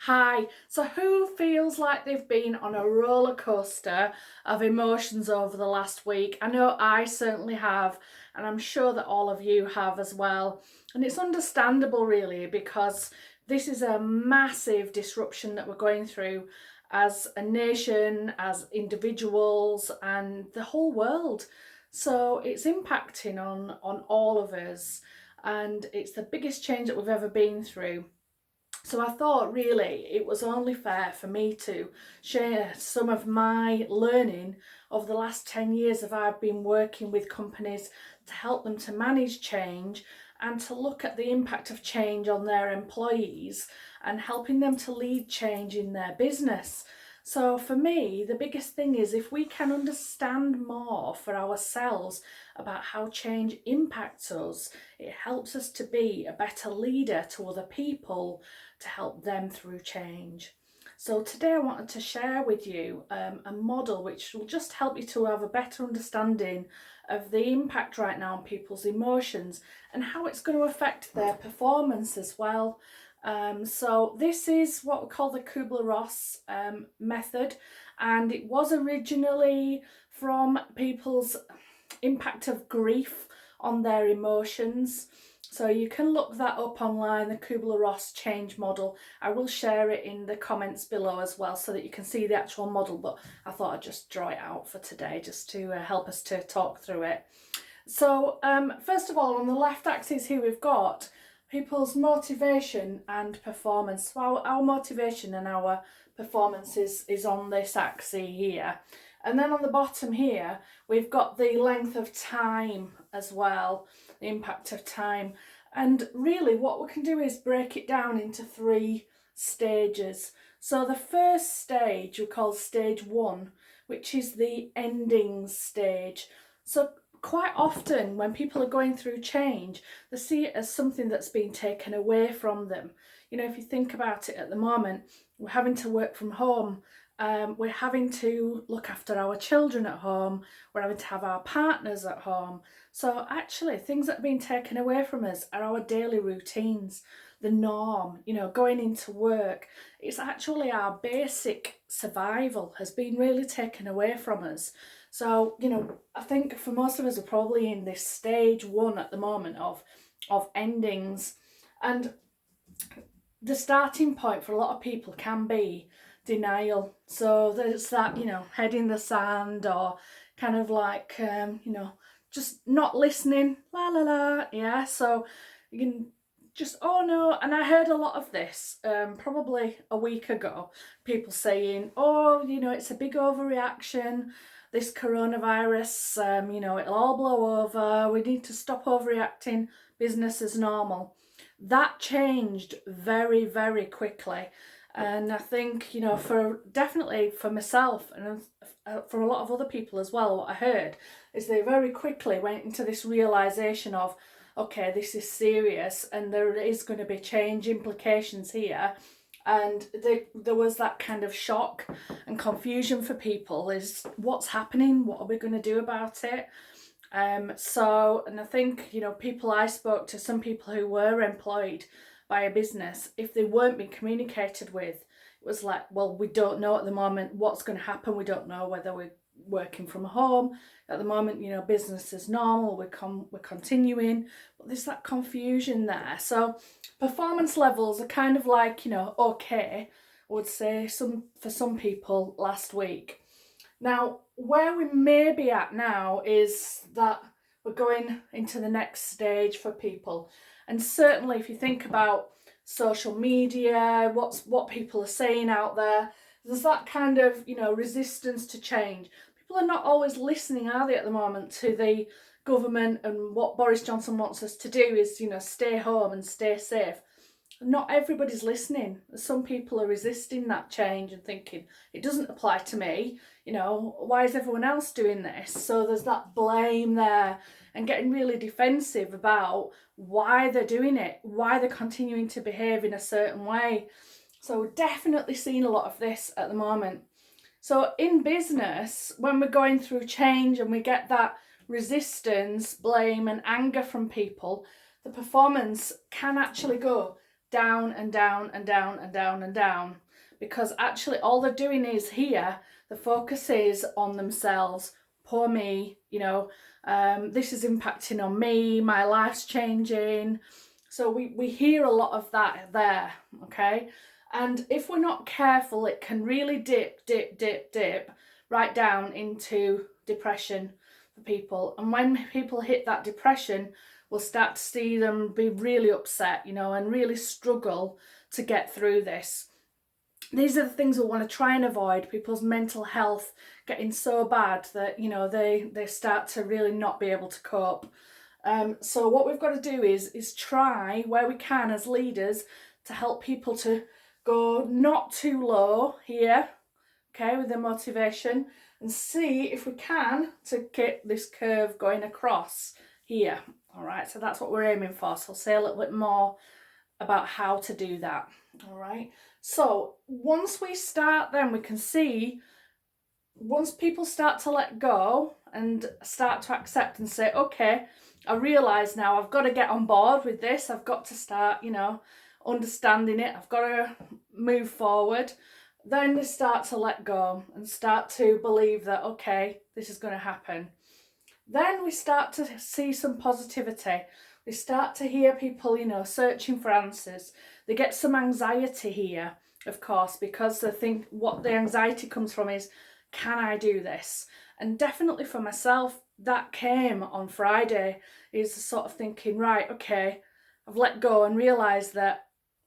Hi. So who feels like they've been on a roller coaster of emotions over the last week? I know I certainly have, and I'm sure that all of you have as well. And it's understandable really, because this is a massive disruption that we're going through as a nation, as individuals, and the whole world. So it's impacting on all of us, and it's the biggest change that we've ever been through. So I thought really it was only fair for me to share some of my learning over the last 10 years of I've been working with companies to help them to manage change and to look at the impact of change on their employees and helping them to lead change in their business. So for me, the biggest thing is if we can understand more for ourselves about how change impacts us, it helps us to be a better leader to other people, to help them through change. So today I wanted to share with you a model which will just help you to have a better understanding of the impact right now on people's emotions and how it's going to affect their performance as well. So this is what we call the Kubler-Ross method, and it was originally from people's impact of grief on their emotions. So you can look that up online, the Kubler-Ross change model. I will share it in the comments below as well so that you can see the actual model, but I thought I'd just draw it out for today just to help us to talk through it. So first of all, on the left axis here we've got people's motivation and performance. So our motivation and our performance is on this axis here. And then on the bottom here, we've got the length of time as well, the impact of time. And really what we can do is break it down into 3 stages. So the first stage we call stage 1, which is the endings stage. So quite often when people are going through change, they see it as something that's been taken away from them. You know, if you think about it at the moment, we're having to work from home. We're having to look after our children at home, we're having to have our partners at home. So actually things that are being taken away from us are our daily routines, the norm, you know, going into work. It's actually our basic survival has been really taken away from us. So, you know, I think for most of us are probably in this stage 1 at the moment of endings. And the starting point for a lot of people can be denial. So there's that, you know, head in the sand, or kind of like, you know, just not listening, la la la, yeah. So you can just, oh no. And I heard a lot of this probably a week ago, people saying, oh, you know, it's a big overreaction, this coronavirus, you know, it'll all blow over, we need to stop overreacting, business as normal. That changed very, very quickly. And I think, you know, for definitely for myself and for a lot of other people as well, what I heard is they very quickly went into this realization of, okay, this is serious and there is going to be change implications here. And there was that kind of shock and confusion for people, is what's happening, what are we going to do about it? So, and I think, you know, people I spoke to, some people who were employed by a business, if they weren't being communicated with, it was like, well, we don't know at the moment what's going to happen. We don't know whether we're working from home at the moment, you know, business as normal, we're continuing, but there's that confusion there. So performance levels are kind of like, you know, okay, I would say for some people last week. Now, where we may be at now is that we're going into the next stage for people. And certainly if you think about social media, what people are saying out there, there's that kind of, you know, resistance to change. People are not always listening, are they, at the moment, to the government, and what Boris Johnson wants us to do is, you know, stay home and stay safe. Not everybody's listening. Some people are resisting that change and thinking, it doesn't apply to me, you know, why is everyone else doing this? So there's that blame there, and getting really defensive about why they're doing it, why they're continuing to behave in a certain way. So we're definitely seeing a lot of this at the moment. So in business, when we're going through change and we get that resistance, blame and anger from people, the performance can actually go down and down and down and down and down, because actually all they're doing is here, the focus is on themselves. Poor me, this is impacting on me, my life's changing. So we hear a lot of that there, okay? And if we're not careful, it can really dip right down into depression for people. And when people hit that depression, we'll start to see them be really upset, and really struggle to get through this. These are the things we want to try and avoid, people's mental health getting so bad that, they start to really not be able to cope. So what we've got to do is try where we can as leaders to help people to go not too low here, okay, with the motivation, and see if we can to get this curve going across here. All right, so that's what we're aiming for. So I'll say a little bit more about how to do that. All right, so once we start, then we can see, once people start to let go and start to accept and say, okay, I realise now I've got to get on board with this, I've got to start, understanding it, I've got to move forward, then they start to let go and start to believe that, okay, this is going to happen. Then we start to see some positivity. We start to hear people, searching for answers. They get some anxiety here, of course, because they think what the anxiety comes from is, can I do this? And definitely for myself, that came on Friday, is the sort of thinking, right, okay, I've let go and realised that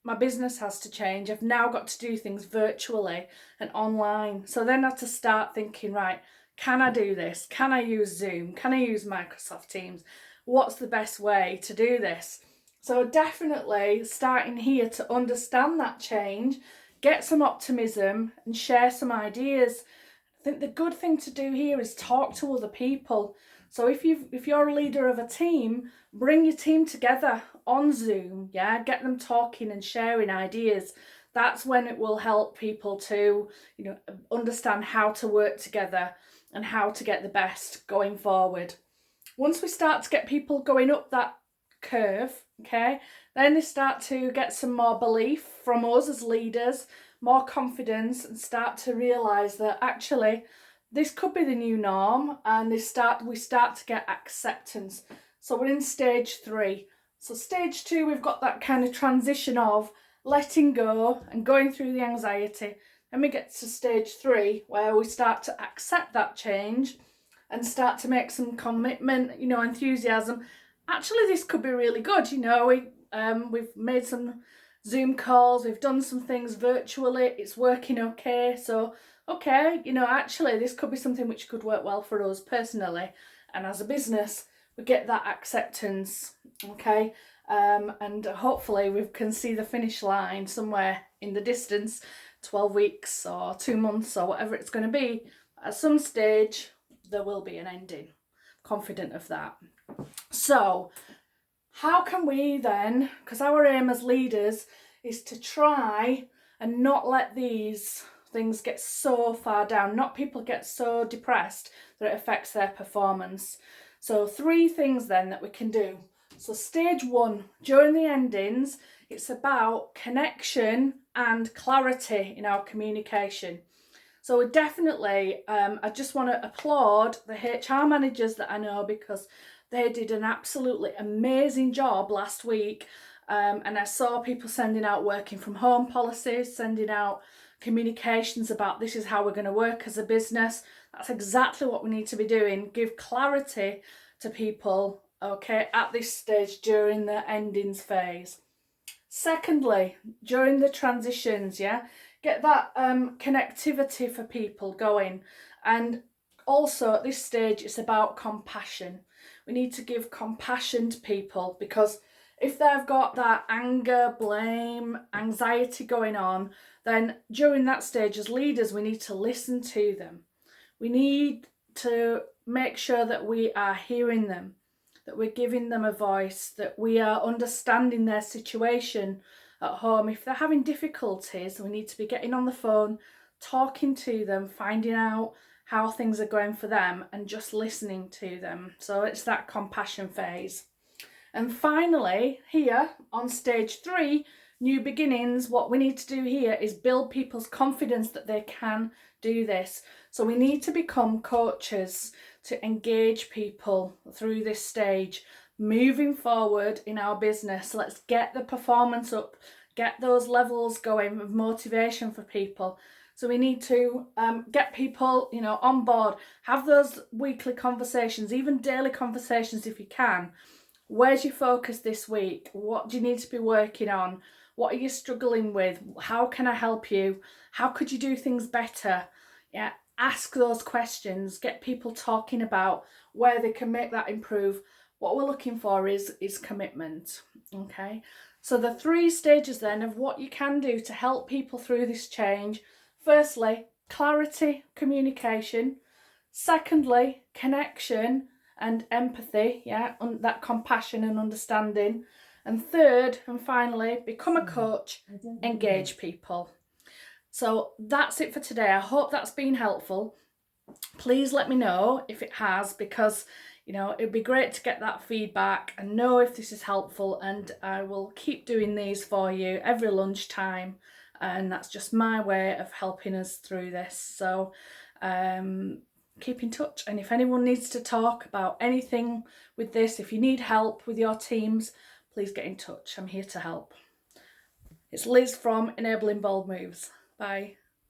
my business has to change. I've now got to do things virtually and online. So then I had to start thinking, right, can I do this? Can I use Zoom? Can I use Microsoft Teams? What's the best way to do this? So definitely starting here to understand that change, get some optimism and share some ideas. I think the good thing to do here is talk to other people. So if you're a leader of a team, bring your team together on Zoom, get them talking and sharing ideas. That's when it will help people to, understand how to work together and how to get the best going forward. Once we start to get people going up that curve, okay, then they start to get some more belief from us as leaders, more confidence, and start to realise that actually this could be the new norm, and we start to get acceptance. So we're in stage 3. So stage 2, we've got that kind of transition of letting go and going through the anxiety. Then we get to stage 3, where we start to accept that change and start to make some commitment, enthusiasm. Actually, this could be really good. We've made some Zoom calls, we've done some things virtually, it's working okay. So, okay, actually this could be something which could work well for us personally. And as a business, we get that acceptance, okay? And hopefully we can see the finish line somewhere in the distance, 12 weeks or 2 months or whatever it's going to be. At some stage, there will be an ending. Confident of that. So how can we then, because our aim as leaders is to try and not let these things get so far down, not people get so depressed that it affects their performance. So 3 things then that we can do. So stage 1, during the endings, it's about connection and clarity in our communication. So we definitely, I just want to applaud the HR managers that I know, because they did an absolutely amazing job last week. And I saw people sending out working from home policies, sending out communications about this is how we're going to work as a business. That's exactly what we need to be doing. Give clarity to people, okay, at this stage during the endings phase. Secondly, during the transitions, get that connectivity for people going. And also at this stage, it's about compassion. We need to give compassion to people, because if they've got that anger, blame, anxiety going on, then during that stage as leaders, we need to listen to them. We need to make sure that we are hearing them, that we're giving them a voice, that we are understanding their situation at home. If they're having difficulties, we need to be getting on the phone, talking to them, finding out how things are going for them, and just listening to them. So it's that compassion phase. And finally, here on stage 3, new beginnings. What we need to do here is build people's confidence that they can do this. So we need to become coaches to engage people through this stage. Moving forward in our business, let's get the performance up, get those levels going of motivation for people. So we need to get people, on board, have those weekly conversations, even daily conversations if you can. Where's your focus this week? What do you need to be working on? What are you struggling with? How can I help you? How could you do things better? Yeah, ask those questions, get people talking about where they can make that improve. What we're looking for is commitment, okay? So the 3 stages then of what you can do to help people through this change. Firstly, clarity, communication. Secondly, connection and empathy, that compassion and understanding. And third and finally, become a coach, engage people. So that's it for today. I hope that's been helpful. Please let me know if it has, because it'd be great to get that feedback and know if this is helpful, and I will keep doing these for you every lunchtime, and that's just my way of helping us through this. So keep in touch, and if anyone needs to talk about anything with this, if you need help with your teams, please get in touch. I'm here to help. It's Liz from Enabling Bold Moves. Bye.